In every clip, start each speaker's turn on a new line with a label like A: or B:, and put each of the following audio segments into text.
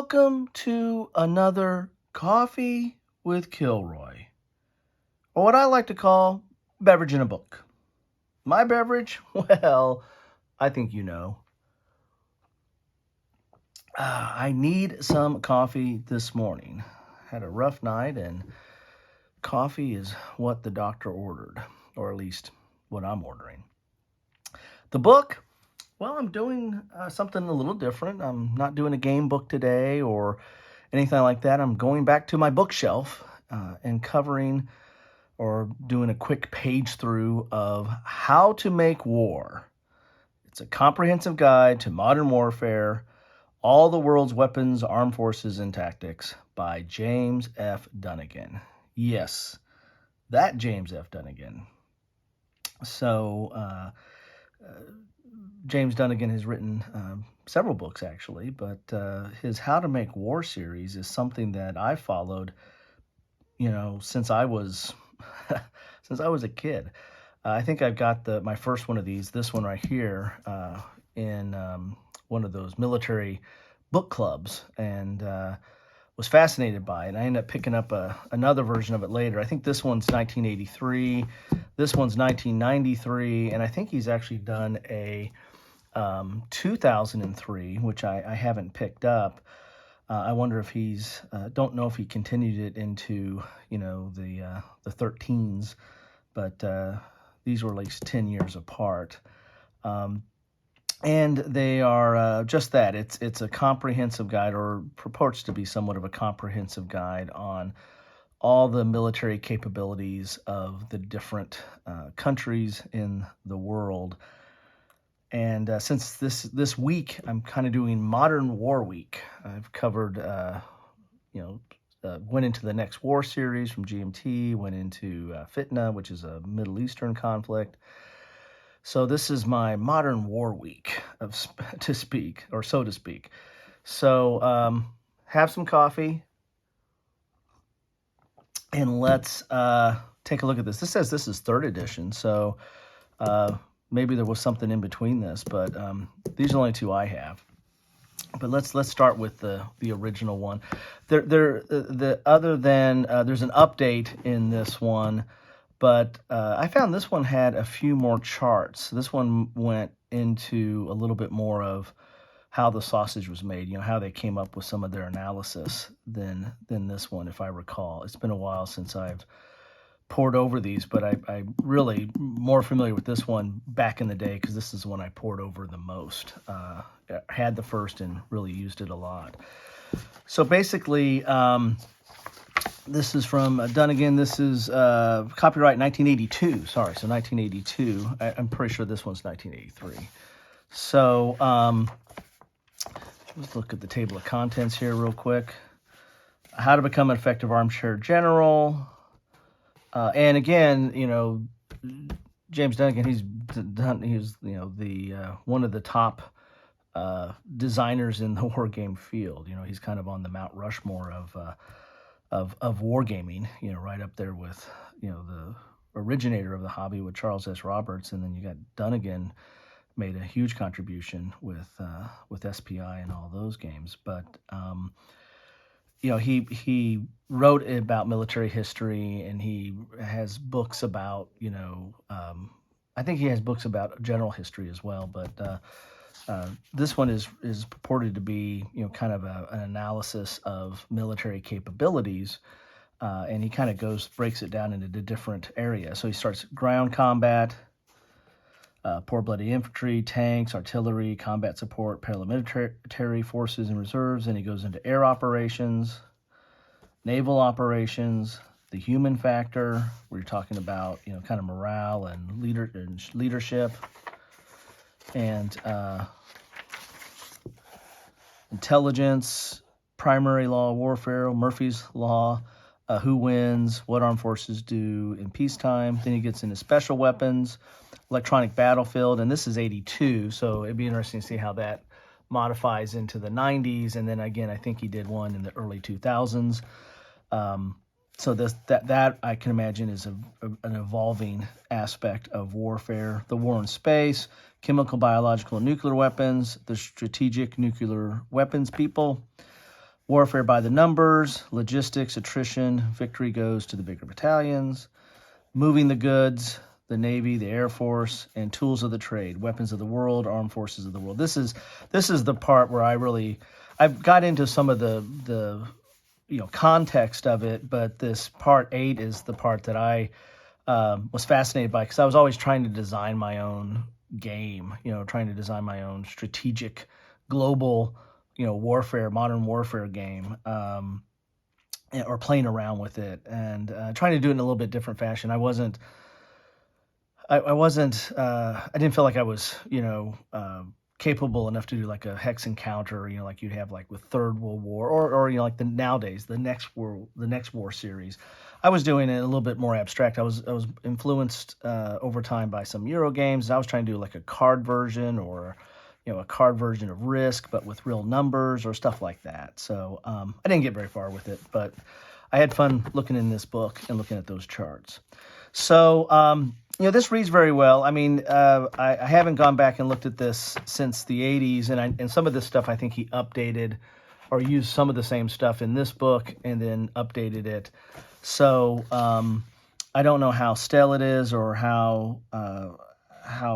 A: Welcome to another Coffee with Kilroy, or what I like to call Beverage in a Book. My beverage? Well, I think you know. I need some coffee this morning. Had a rough night, and coffee is what the doctor ordered, or at least what I'm ordering. The book? Well, I'm doing something a little different. I'm not doing a game book today or anything like that. I'm going back to my bookshelf and covering or doing a quick page through of How to Make War. It's a comprehensive guide to modern warfare, all the world's weapons, armed forces, and tactics by James F. Dunnigan. Yes, that James F. Dunnigan. So, James Dunnigan has written several books, actually, but his How to Make War series is something that I followed, since I was since I was a kid. I think I've got my first one of these, this one right here, in one of those military book clubs, and was fascinated by it. And I ended up picking up another version of it later. I think this one's 1983, this one's 1993, and I think he's actually done a 2003, which I haven't picked up. I wonder if don't know if he continued it into, the 13s, but these were at least 10 years apart. And they are just that. It's a comprehensive guide, or purports to be somewhat of a comprehensive guide on all the military capabilities of the different countries in the world. And since this week, I'm kind of doing Modern War Week. I've covered, went into the Next War series from GMT, went into Fitna, which is a Middle Eastern conflict. So this is my Modern War Week, so to speak. So have some coffee, and let's take a look at this. This says this is 3rd edition, so maybe there was something in between this, but these are only 2 I have. But let's start with the original one. There's an update in this one, but I found this one had a few more charts. This one went into a little bit more of how the sausage was made, how they came up with some of their analysis than this one, if I recall. It's been a while since I've poured over these, but I really more familiar with this one back in the day, because this is the one I poured over the most. Had the first and really used it a lot. So basically, this is from Dunnigan. This is copyright 1982. Sorry, so 1982. I'm pretty sure this one's 1983. So let's look at the table of contents here real quick. How to become an effective armchair general. And again, James Dunnigan, he's the one of the top designers in the wargame field. He's kind of on the Mount Rushmore of wargaming. Right up there with the originator of the hobby with Charles S. Roberts, and then you got Dunnigan made a huge contribution with SPI and all those games, but. He wrote about military history, and he has books about, I think he has books about general history as well. But this one is purported to be, kind of an analysis of military capabilities, and he kind of breaks it down into different areas. So he starts ground combat, poor bloody infantry, tanks, artillery, combat support, paramilitary forces and reserves. And he goes into air operations, naval operations, the human factor, where you're talking about, kind of morale and leadership, and intelligence, primary law of warfare, Murphy's Law, who wins, what armed forces do in peacetime. Then he gets into special weapons, electronic battlefield, and this is 82, so it'd be interesting to see how that modifies into the 90s, and then again, I think he did one in the early 2000s. So that I can imagine is an evolving aspect of warfare. The war in space, chemical, biological, and nuclear weapons, the strategic nuclear weapons people, Warfare by the numbers, logistics, attrition, victory goes to the bigger battalions. Moving the goods, the Navy, the Air Force, and tools of the trade, weapons of the world, armed forces of the world. This is the part where I've got into some of the context of it, but this part 8 is the part that I was fascinated by, because I was always trying to design my own game, trying to design my own strategic global, warfare, modern warfare game, or playing around with it, and trying to do it in a little bit different fashion. I didn't feel like I was, capable enough to do like a hex encounter, like you'd have like with Third World War, or like the next war series. I was doing it a little bit more abstract. I was influenced over time by some Euro games. I was trying to do like a card version, or a card version of Risk, but with real numbers or stuff like that. So I didn't get very far with it, but I had fun looking in this book and looking at those charts. So this reads very well. I mean, I haven't gone back and looked at this since the 80s, and some of this stuff I think he updated or used some of the same stuff in this book and then updated it. So I don't know how stale it is, or how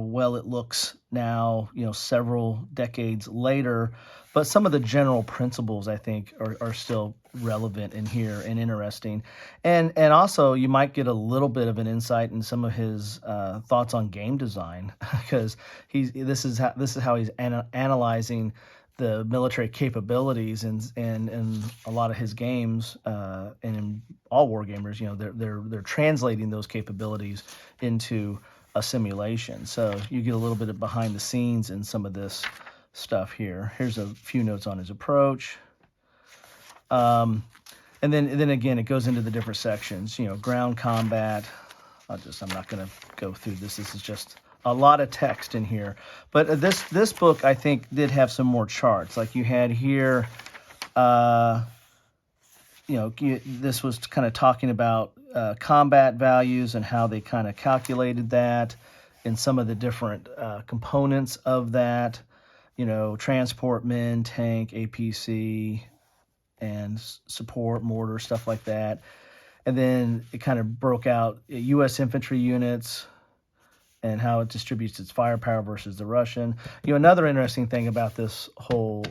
A: well it looks now, several decades later. But some of the general principles, I think, are still relevant in here and interesting. And also, you might get a little bit of an insight in some of his thoughts on game design, because this is how he's analyzing the military capabilities in a lot of his games, and in all wargamers. They're translating those capabilities into a simulation. So you get a little bit of behind the scenes in some of this stuff here. Here's a few notes on his approach. And then again, it goes into the different sections, ground combat. I'm not going to go through this. This is just a lot of text in here. But this book, I think, did have some more charts. Like you had here, this was kind of talking about combat values and how they kind of calculated that, and some of the different components of that, transport, men, tank, APC, and support, mortar, stuff like that. And then it kind of broke out U.S. infantry units and how it distributes its firepower versus the Russian. Another interesting thing about this whole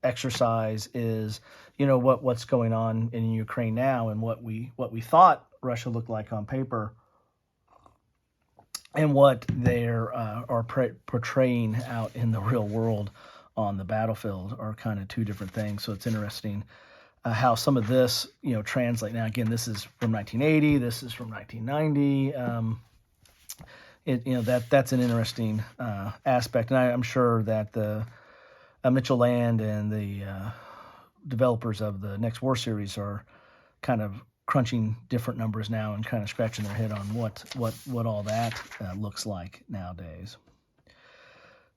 A: exercise is, what's going on in Ukraine now, and what we thought Russia looked like on paper, and what they are portraying out in the real world on the battlefield are kind of two different things. So it's interesting how some of this, translate. Now, again, this is from 1980. This is from 1990. That's an interesting aspect, and I'm sure that the Mitchell Land and the developers of the Next War series are kind of crunching different numbers now and kind of scratching their head on what all that looks like nowadays.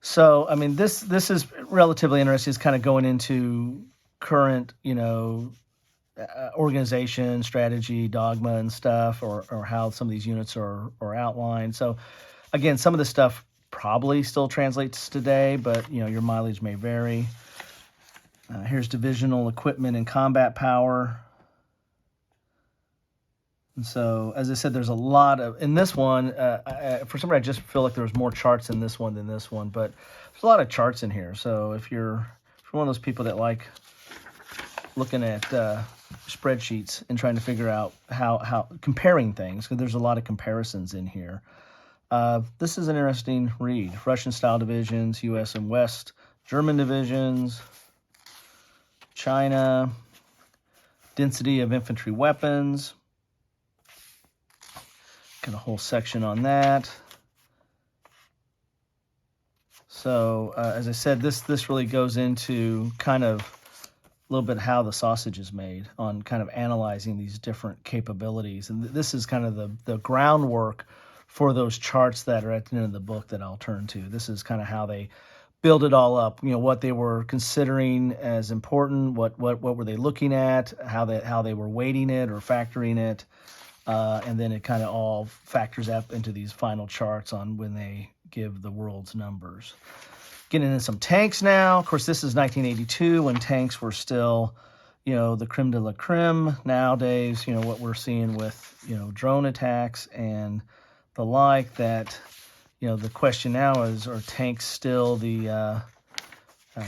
A: So, I mean, this is relatively interesting. It's kind of going into current, organization, strategy, dogma, and stuff, or how some of these units are outlined. So, again, some of the stuff probably still translates today, but your mileage may vary. Here's divisional equipment and combat power. And so, as I said, there's a lot of, in this one, for some reason, I just feel like there was more charts in this one than this one, but there's a lot of charts in here. So if you're one of those people that like looking at spreadsheets and trying to figure out how comparing things, because there's a lot of comparisons in here. This is an interesting read. Russian-style divisions, U.S. and West German divisions, China, density of infantry weapons. Got a whole section on that. So, as I said, this really goes into kind of a little bit how the sausage is made, on kind of analyzing these different capabilities. And this is kind of the groundwork for those charts that are at the end of the book that I'll turn to. This is kind of how they build it all up, what they were considering as important, what were they looking at, how they were weighting it or factoring it, and then it kind of all factors up into these final charts on when they give the world's numbers. Getting into some tanks now. Of course, this is 1982, when tanks were still the creme de la creme nowadays, what we're seeing with, drone attacks and the like, that, the question now is, are tanks still the,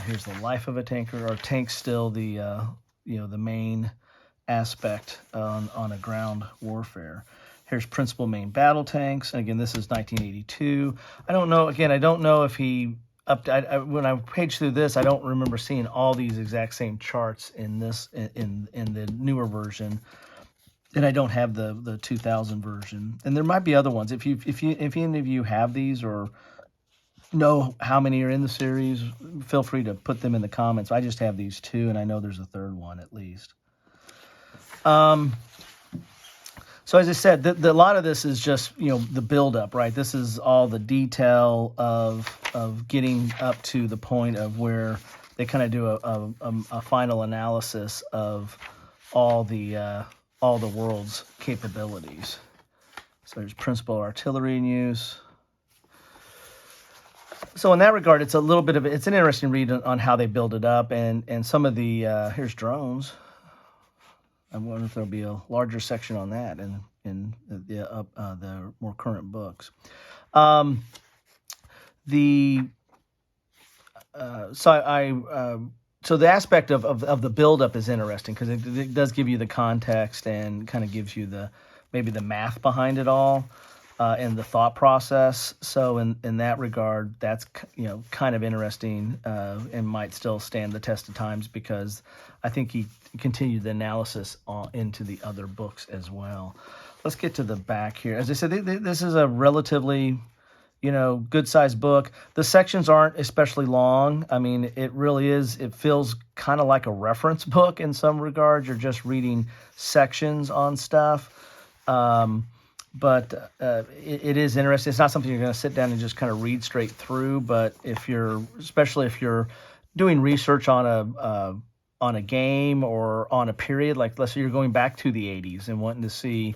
A: here's the life of a tanker, are tanks still the, the main aspect on a ground warfare? Here's principal main battle tanks. And again, this is 1982. I don't know if he when I page through this, I don't remember seeing all these exact same charts in this in the newer version, and I don't have the 2000 version. And there might be other ones. If any of you have these or know how many are in the series, feel free to put them in the comments. I just have these two, and I know there's a third one at least. So as I said, a lot of this is just, the buildup, right? This is all the detail of getting up to the point of where they kind of do a final analysis of all the world's capabilities. So there's principal artillery in use. So in that regard, it's a little bit of it's an interesting read on how they build it up, and some of the here's drones. I wonder if there'll be a larger section on that in the more current books. So the aspect of the buildup is interesting because it does give you the context and kind of gives you maybe the math behind it all and the thought process. So in that regard, that's kind of interesting and might still stand the test of times because I think he continued the analysis into the other books as well. Let's get to the back here. As I said, this is a relatively, good-sized book. The sections aren't especially long. I mean, it really is. It feels kind of like a reference book in some regards. You're just reading sections on stuff. But it is interesting. It's not something you're going to sit down and just kind of read straight through. But especially if you're doing research on a game or on a period, like let's say you're going back to the 80s and wanting to see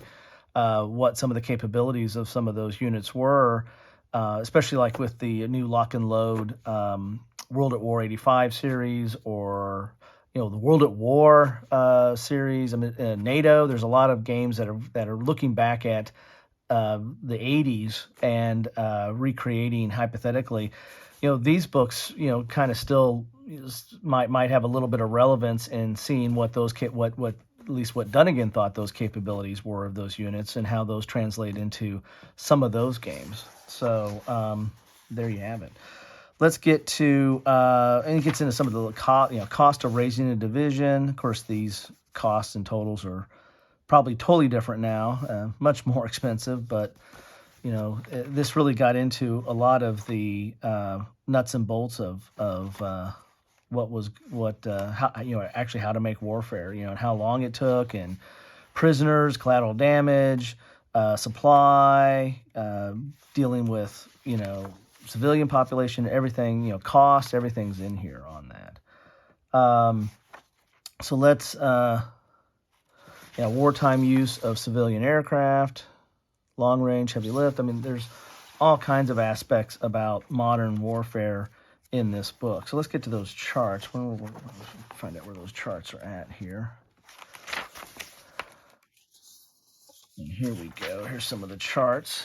A: what some of the capabilities of some of those units were, especially like with the new Lock and Load World at War 85 series or the World at War series. I mean, NATO. There's a lot of games that are looking back at the 80s and recreating hypothetically. These books, kind of still might have a little bit of relevance in seeing what those what at least what Dunnigan thought those capabilities were of those units and how those translate into some of those games. So there you have it. Let's get to, and it gets into some of the cost of raising a division. Of course, these costs and totals are probably totally different now, much more expensive. But this really got into a lot of the nuts and bolts of how to make warfare. And how long it took, and prisoners, collateral damage, supply, dealing with civilian population, everything, cost, everything's in here on that. So let's, wartime use of civilian aircraft, long range, heavy lift. I mean, there's all kinds of aspects about modern warfare in this book. So let's get to those charts. We'll find out where those charts are at here. And here we go. Here's some of the charts.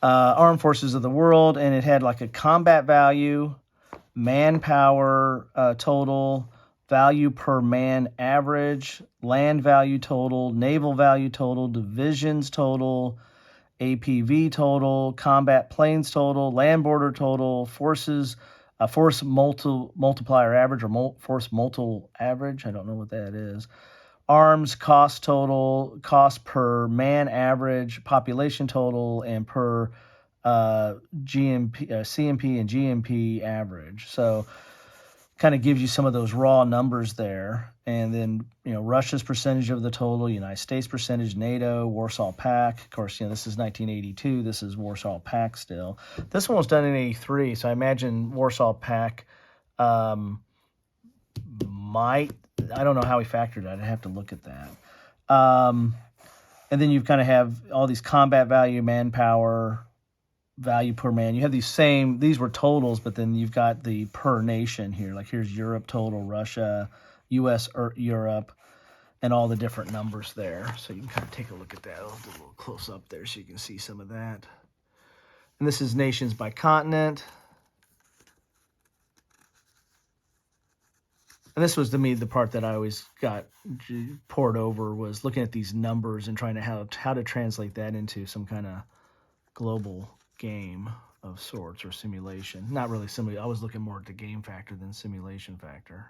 A: Armed Forces of the World, and it had like a combat value, manpower total, value per man average, land value total, naval value total, divisions total, APV total, combat planes total, land border total, force multiplier average or force multiple average. I don't know what that is. Arms cost total, cost per man average, population total, and per CMP and GMP average. So kind of gives you some of those raw numbers there. And then, Russia's percentage of the total, United States percentage, NATO, Warsaw Pact. Of course, this is 1982. This is Warsaw Pact still. This one was done in 83, so I imagine Warsaw Pact I don't know how he factored that. I'd have to look at that. And then you kind of have all these combat value, manpower, value per man. You have these were totals, but then you've got the per nation here. Like here's Europe total, Russia, US, or Europe, and all the different numbers there. So you can kind of take a look at that. I'll do a little close up there so you can see some of that. And this is nations by continent. And this was, to me, the part that I always got poured over, was looking at these numbers and trying to how to translate that into some kind of global game of sorts, or simulation. Not really simulation. I was looking more at the game factor than simulation factor.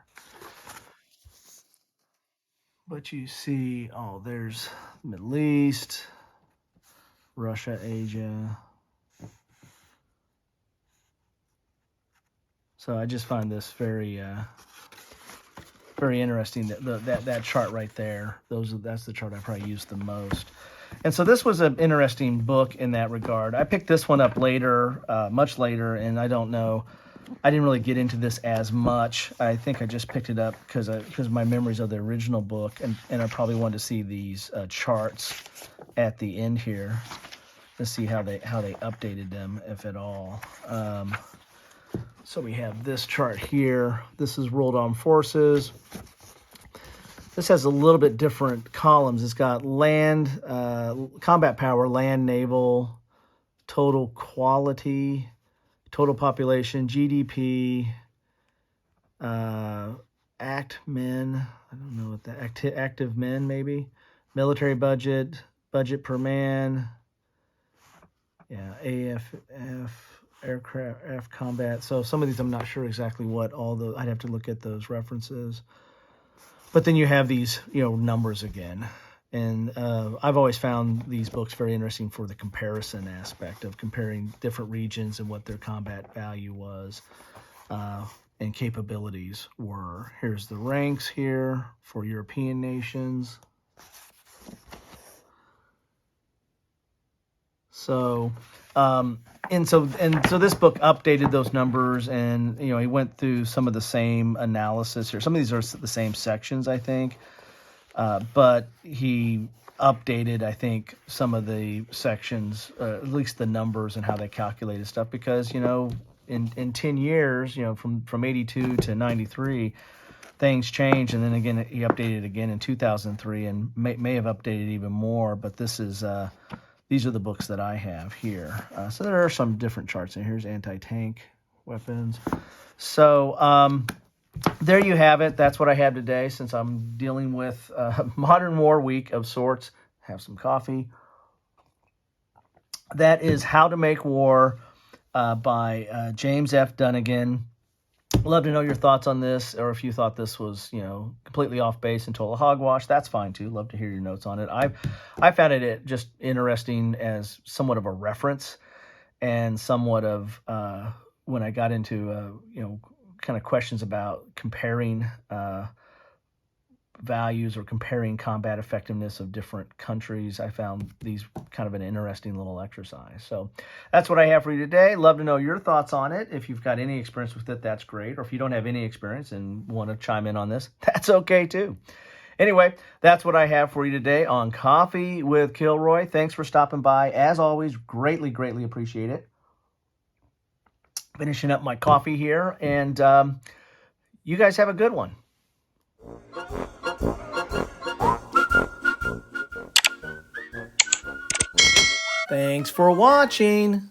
A: But you see, oh, there's Middle East, Russia, Asia. So I just find this very interesting. That chart right there. That's the chart I probably use the most. And so this was an interesting book in that regard. I picked this one up later, much later, and I don't know. I didn't really get into this as much. I think I just picked it up because my memories of the original book, and I probably wanted to see these charts at the end here to see how they updated them, if at all. So we have this chart here. This is World Armed Forces. This has a little bit different columns. It's got land, combat power, land, naval, total quality, total population, GDP, act men. I don't know what that active men maybe. Military budget, budget per man. Yeah, AFF, aircraft combat. So some of these I'm not sure exactly what all the. I'd have to look at those references. But then you have these, numbers again. And I've always found these books very interesting for the comparison aspect of comparing different regions and what their combat value was and capabilities were. Here's the ranks here for European nations. So, so this book updated those numbers, and he went through some of the same analysis here. Some of these are the same sections, I think, but he updated, I think, some of the sections, at least the numbers and how they calculated stuff, because in 10 years, from 82 to 93. Things changed, and then again he updated again in 2003, and may have updated even more. But this is these are the books that I have here. So there are some different charts, and here's anti-tank weapons. So there you have it. That's what I have today, since I'm dealing with Modern War Week of sorts. Have some coffee. That is How to Make War by James F. Dunnigan. Love to know your thoughts on this, or if you thought this was, completely off base and total hogwash. That's fine too. Love to hear your notes on it. I found it just interesting as somewhat of a reference, and somewhat of when I got into kind of questions about comparing values or comparing combat effectiveness of different countries. I found these kind of an interesting little exercise. So that's what I have for you today. Love to know your thoughts on it. If you've got any experience with it, that's great. Or if you don't have any experience and want to chime in on this, that's okay too. Anyway, that's what I have for you today on Coffee with Kilroy. Thanks for stopping by. As always, greatly, greatly appreciate it. Finishing up my coffee here, and you guys have a good one. Thanks for watching.